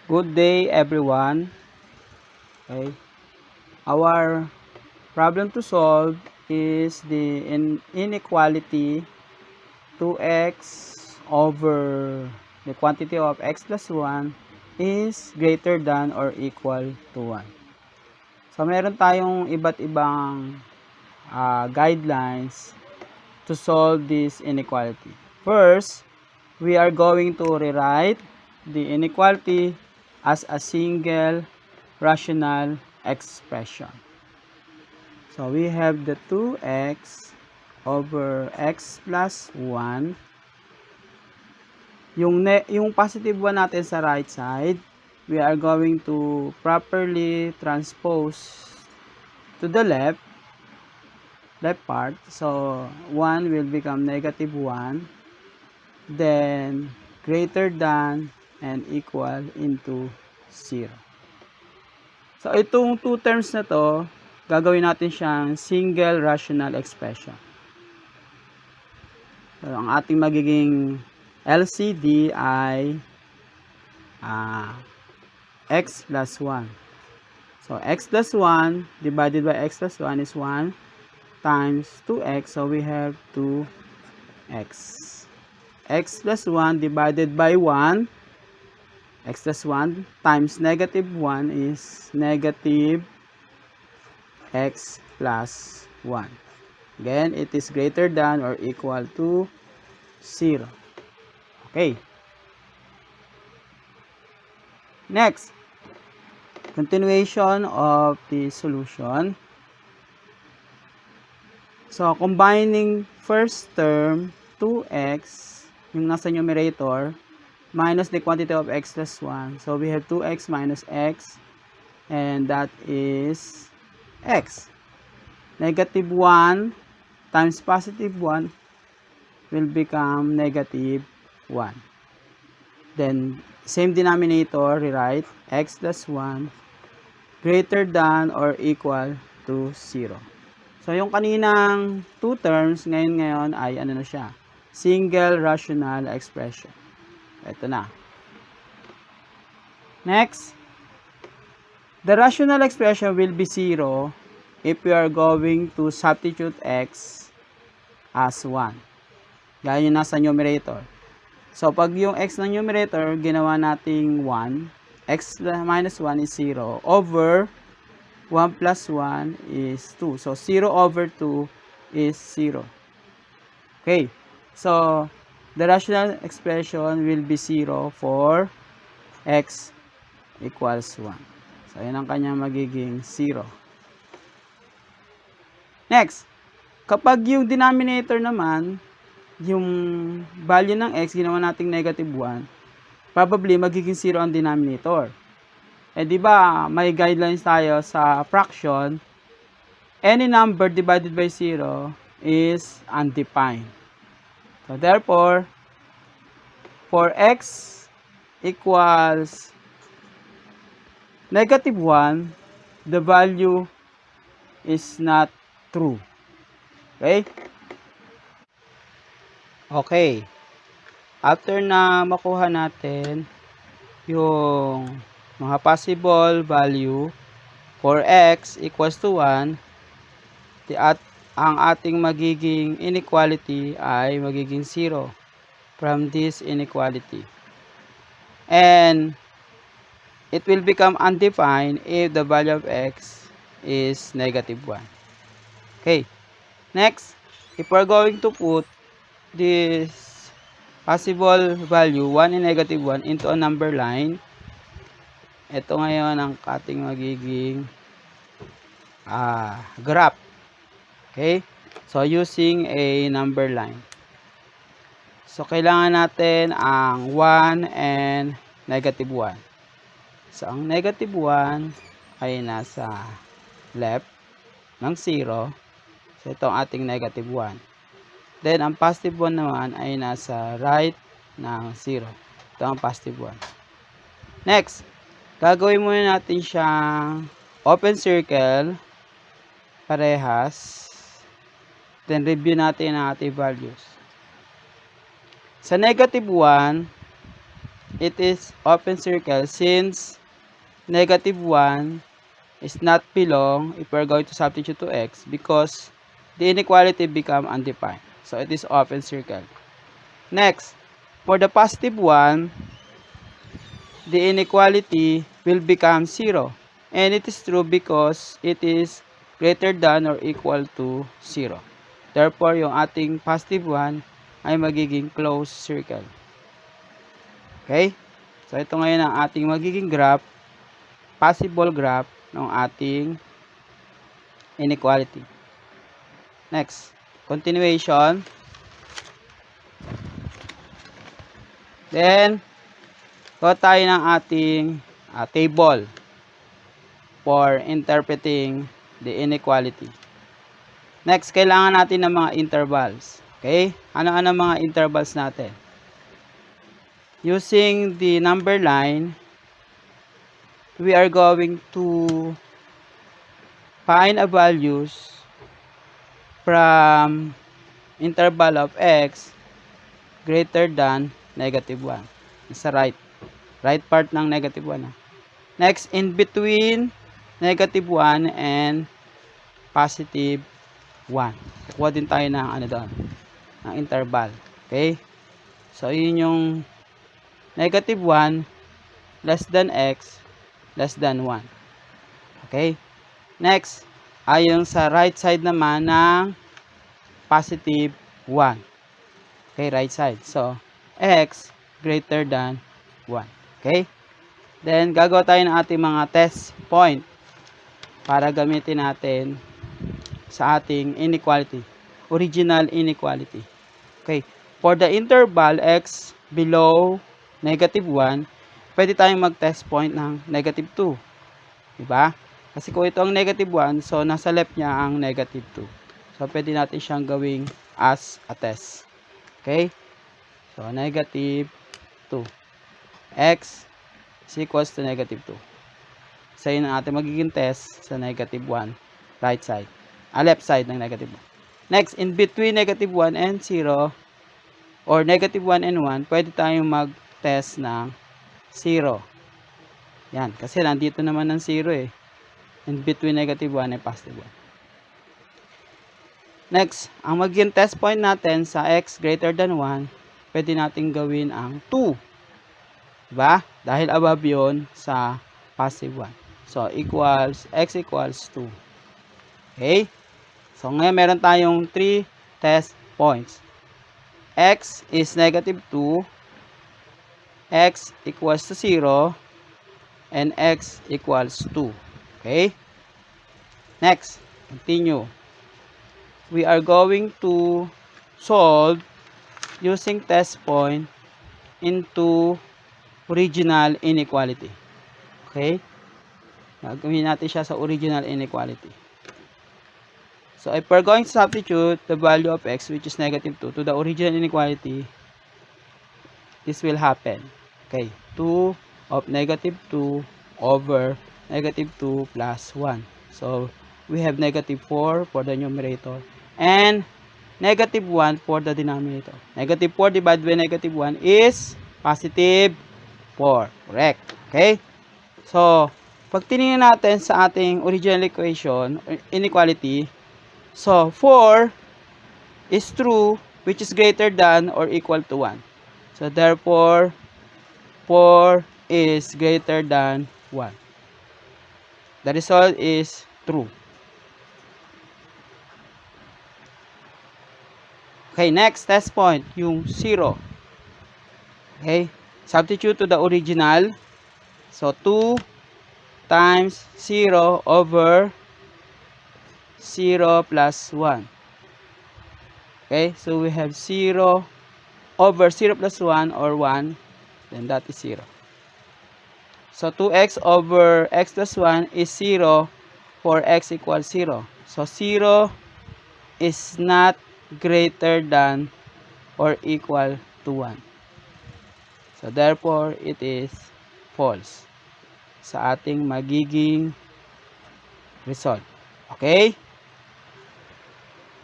Good day, everyone. Okay. Our problem to solve is the inequality 2x over the quantity of x plus 1 is greater than or equal to 1. So, meron tayong iba't ibang guidelines to solve this inequality. First, we are going to rewrite the inequality as a single rational expression. So we have the 2x over x plus 1. Yung positive 1 natin sa right side, we are going to properly transpose to the left part. So 1 will become negative 1. Then greater than and equal into 0. So itong two terms na to, gagawin natin siyang single rational expression. So ang ating magiging LCD ay x plus 1. So x plus 1 divided by x plus 1 is 1 times 2x. So we have 2x. X plus 1 divided by 1, x plus 1 times negative 1 is negative x plus 1. Again, it is greater than or equal to 0. Okay. Next, continuation of the solution. So, combining first term, 2x, yung nasa numerator, minus the quantity of x plus 1. So, we have 2x minus x, and that is x. Negative 1 times positive 1 will become negative 1. Then, same denominator, rewrite x plus 1 greater than or equal to 0. So, yung kaninang two terms, ngayon ay ano na siya? Single rational expression. Ito na. Next, the rational expression will be 0 if we are going to substitute x as 1. Gaya yung nasa numerator. So, pag yung x ng numerator, ginawa nating 1, x minus 1 is 0, over 1 plus 1 is 2. So, 0 over 2 is 0. Okay. So, the rational expression will be 0 for x equals 1. So, yun ang kanyang magiging 0. Next, kapag yung denominator naman, yung value ng x, ginawa nating negative 1, probably magiging 0 ang denominator. Eh, di ba, may guidelines tayo sa fraction, any number divided by 0 is undefined. So, therefore, for x equals negative 1, the value is not true. Okay? Okay. After na makuha natin yung mga possible value for x equals to 1, ang ating magiging inequality ay magiging 0 from this inequality. And it will become undefined if the value of x is negative 1. Okay. Next, if we're going to put this possible value 1 and negative 1 into a number line, ito ngayon ang ating magiging graph. Okay? So, using a number line. So, kailangan natin ang 1 and negative 1. So, ang negative 1 ay nasa left ng 0. So, ito ang ating negative 1. Then, ang positive 1 naman ay nasa right ng 0. Ito ang positive 1. Next, gagawin muna natin siyang open circle, parehas. Then, review natin ang ating values. Sa negative 1, it is open circle since negative 1 is not belong if we're going to substitute to x because the inequality become undefined. So it is open circle. Next, for the positive 1, the inequality will become 0. And it is true because it is greater than or equal to 0. Therefore, yung ating positive 1 ay magiging closed circle. Okay? So, ito ngayon ang ating magiging graph, possible graph ng ating inequality. Next, continuation. Then, go tayo ng ating table for interpreting the inequality. Next, kailangan natin ng mga intervals. Okay? Ano-ano mga intervals natin? Using the number line, we are going to find a values from interval of x greater than negative 1. Sa right part ng negative 1. Next, in between negative 1 and positive 1. Kukuha din tayo ng ano doon, ng interval. Okay? So, yun yung negative 1 less than x less than 1. Okay? Next, ay yung sa right side naman ng positive 1. Okay, right side. So, x greater than 1. Okay? Then, gagawa tayo ng ating mga test point para gamitin natin sa ating inequality. Original inequality. Okay. For the interval x below negative 1, pwede tayong mag-test point ng negative 2. Diba? Kasi kung ito ang negative 1, so nasa left niya ang negative 2. So, pwede natin siyang gawing as a test. Okay? So, negative 2. X is equals to negative 2. So, yun ang ating magiging test sa negative 1, right side. Left side ng negative 1. Next, in between negative 1 and 0, or negative 1 and 1, pwede tayong mag-test ng 0. Yan, kasi nandito naman ang 0 eh. In between negative 1 and positive 1. Next, ang magiging test point natin sa x greater than 1, pwede natin gawin ang 2. Diba? Dahil above yun sa positive 1. So, x equals 2. Okay? So, ngayon meron tayong 3 test points. X is negative 2, x equals to 0, and x equals 2. Okay? Next, continue. We are going to solve using test point into original inequality. Okay? Gagawin natin siya sa original inequality. So, if we're going to substitute the value of x, which is negative 2, to the original inequality, this will happen. Okay, 2 of negative 2 over negative 2 plus 1. So, we have negative 4 for the numerator and negative 1 for the denominator. Negative 4 divided by negative 1 is positive 4. Correct. Okay? So, pag tinignan natin sa ating original equation, inequality, so, 4 is true, which is greater than or equal to 1. So, therefore, 4 is greater than 1. The result is true. Okay, next test point, yung 0. Okay, substitute to the original. So, 2 times 0 over 0 plus 1. Okay, so we have 0 over 0 plus 1 or 1, then that is 0. So 2x over x plus 1 is 0 for x equals 0. So 0 is not greater than or equal to 1. So therefore, it is false sa ating magiging result. Okay?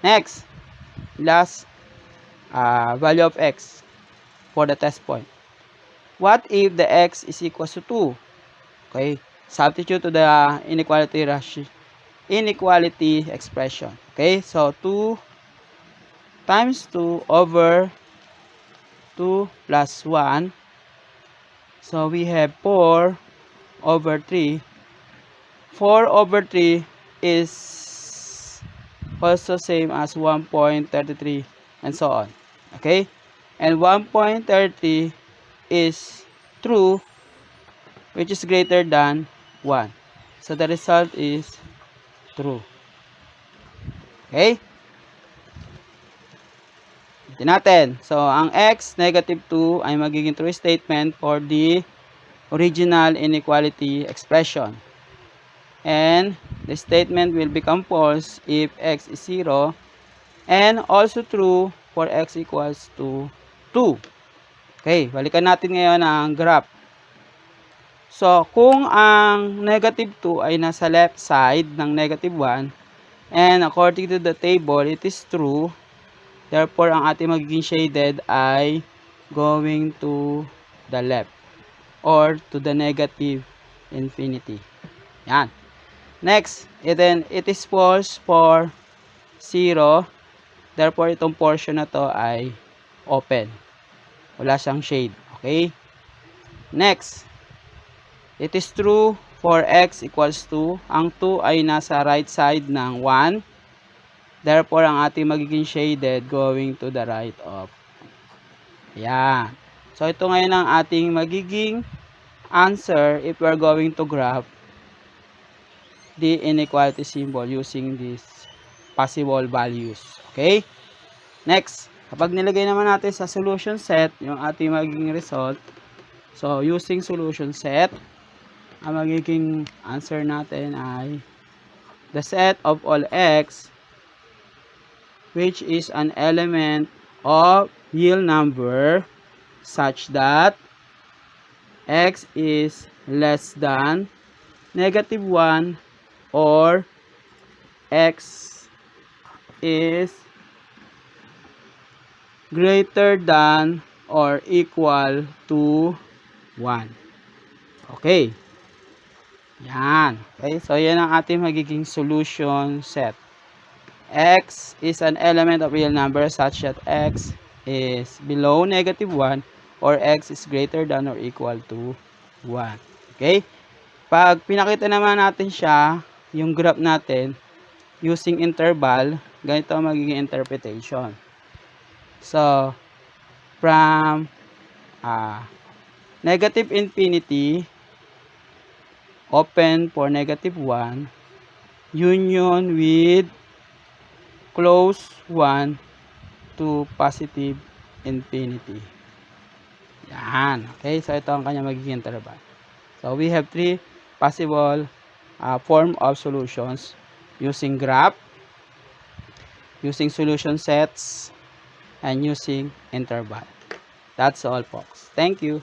Next, last value of x for the test point. what if the x is equals to 2? Okay, substitute to the inequality expression. Okay, so 2 times 2 over 2 plus 1. So we have 4 over 3. 4 over 3 is also same as 1.33 and so on. Okay, and 1.33 is true, which is greater than 1. So the result is true. Okay? Ito natin. So, ang x, negative 2, ay magiging true statement for the original inequality expression. And the statement will become false if x is 0. And also true for x equals to 2. Okay, balikan natin ngayon ang graph. So, kung ang negative 2 ay nasa left side ng negative 1, and according to the table, it is true, therefore, ang ating magiging shaded ay going to the left or to the negative infinity. Yan. Next, it is false for 0, therefore, itong portion na to ay open. Wala siyang shade. Okay? Next, it is true for x equals 2. Ang 2 ay nasa right side ng 1. Therefore, ang ating magiging shaded going to the right of. Yan. So, ito ngayon ang ating magiging answer if we are going to graph the inequality symbol using these possible values. Okay? Next, kapag nilagay naman natin sa solution set yung ating magiging result, so, using solution set, ang magiging answer natin ay the set of all x which is an element of real number such that x is less than negative 1 or x is greater than or equal to 1. Okay. Yan. Okay, so yan ang ating magiging solution set. X is an element of real number such that x is below negative 1 or x is greater than or equal to 1. Okay? Pag pinakita naman natin siya, yung graph natin, using interval, ganito ang magiging interpretation. So, from negative infinity, open for negative 1, union with close 1 to positive infinity. Yan. Okay, so ito ang kanya magiging interval. So, we have 3 possible form of solutions using graph, using solution sets, and using interval. That's all, folks. Thank you.